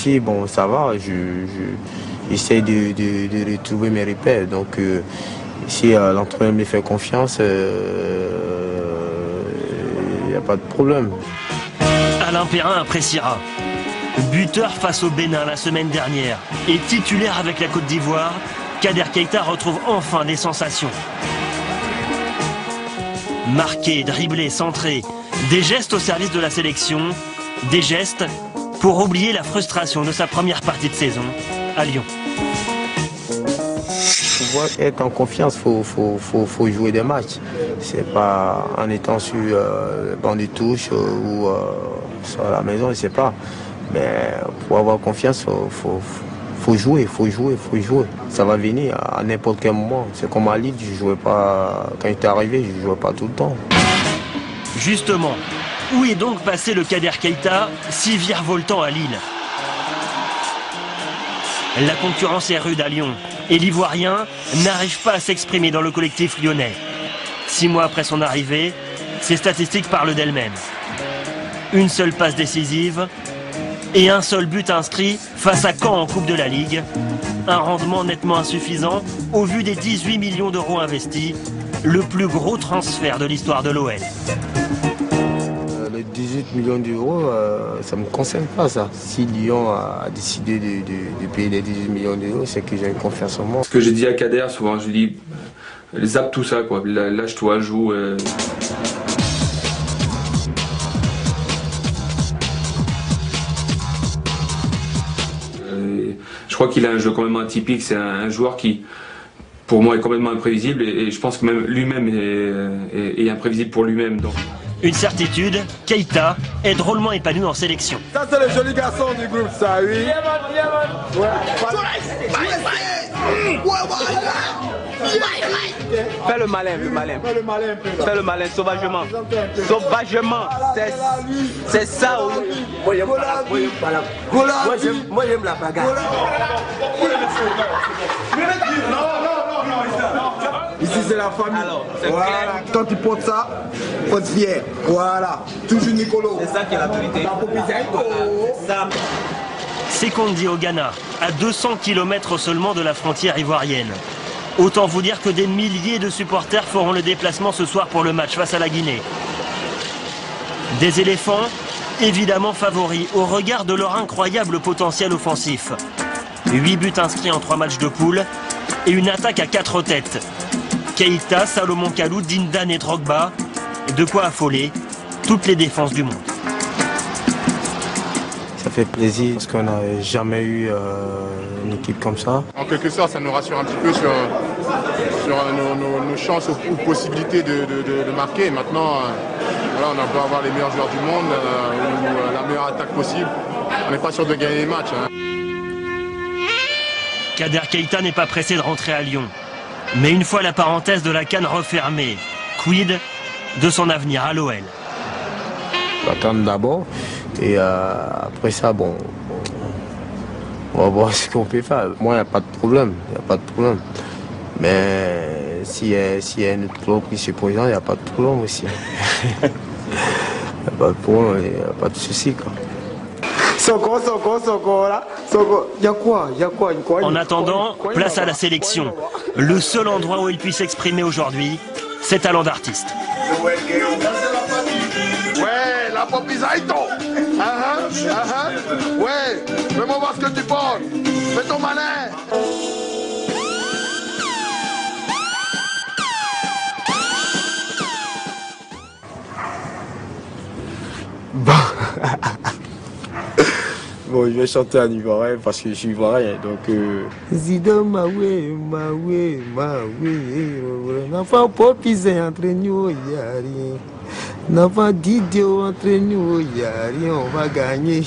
ici, bon, ça va. J'essaie de retrouver mes repères. Donc, si l'entraîneur me fait confiance, il n'y a pas de problème. Alain Perrin appréciera. Buteur face au Bénin la semaine dernière et titulaire avec la Côte d'Ivoire, Kader Keita retrouve enfin des sensations. Marqué, dribblé, centré, des gestes au service de la sélection, des gestes pour oublier la frustration de sa première partie de saison à Lyon. Pour être en confiance, faut jouer des matchs. C'est pas en étant sur le banc de touche ou sur la maison, je sais pas. Mais pour avoir confiance, faut jouer. Ça va venir à n'importe quel moment. C'est comme à Lille, je jouais pas quand il était arrivé, je jouais pas tout le temps. Justement, où est donc passé le Kader Keita, si virevoltant à Lille? La concurrence est rude à Lyon et l'Ivoirien n'arrive pas à s'exprimer dans le collectif lyonnais. 6 mois après son arrivée, ses statistiques parlent d'elles-mêmes. Une seule passe décisive et un seul but inscrit face à Caen en Coupe de la Ligue. Un rendement nettement insuffisant au vu des 18 millions d'euros investis, le plus gros transfert de l'histoire de l'OL. Les 18 millions d'euros, ça ne me concerne pas ça. Si Lyon a décidé de payer les 18 millions d'euros, c'est que j'ai une confiance en moi. Ce que j'ai dit à Kader, souvent je lui dis, zappe tout ça, quoi. Lâche-toi, joue. Je crois qu'il a un jeu quand même atypique, c'est un joueur qui, pour moi, est complètement imprévisible et je pense que même lui-même est imprévisible pour lui-même. Une certitude, Keita est drôlement épanoui en sélection. Ça c'est le joli garçon du groupe, ça, oui. Fais le malin. Fais le malin, sauvagement. C'est ça, oui. Moi j'aime la bagarre. Ici c'est la famille. Alors, voilà. Quand tu portes ça, faut être fier. Voilà. Toujours Nicolo. C'est ça qui est la vérité. Sekondi au Ghana, à 200 km seulement de la frontière ivoirienne. Autant vous dire que des milliers de supporters feront le déplacement ce soir pour le match face à la Guinée. Des éléphants, évidemment favoris au regard de leur incroyable potentiel offensif. 8 buts inscrits en 3 matchs de poule et une attaque à 4 têtes. Keita, Salomon Kalou, Dindan et Drogba, de quoi affoler toutes les défenses du monde. Ça fait plaisir parce qu'on n'a jamais eu une équipe comme ça. En quelque sorte, ça nous rassure un petit peu sur nos chances ou possibilités de marquer. Maintenant, voilà, on peut avoir les meilleurs joueurs du monde ou la meilleure attaque possible. On n'est pas sûr de gagner les matchs. Hein. Kader Keita n'est pas pressé de rentrer à Lyon. Mais une fois la parenthèse de la CAN refermée, quid de son avenir à l'OL? L'attendre d'abord et après ça, bon, on va voir ce qu'on peut faire. Moi, il n'y a pas de problème, Mais s'il y a une autre club qui se présente, il n'y a pas de problème aussi. Il n'y a pas de problème, il n'y a pas de souci, quoi. Soko, là. Soko. Y a quoi? En attendant, place à la sélection. Le seul endroit où il puisse s'exprimer aujourd'hui, ses talents d'artiste. Ouais, la popisaito. Ouais, fais-moi voir ce que tu portes. Fais ton malin. Bon, je vais chanter en ivoirien parce que je suis ivoirien, donc... Zidane mawe, n'enfant pas pisé entre nous, yari. N'enfant d'idiot entre nous, yari, on va gagner.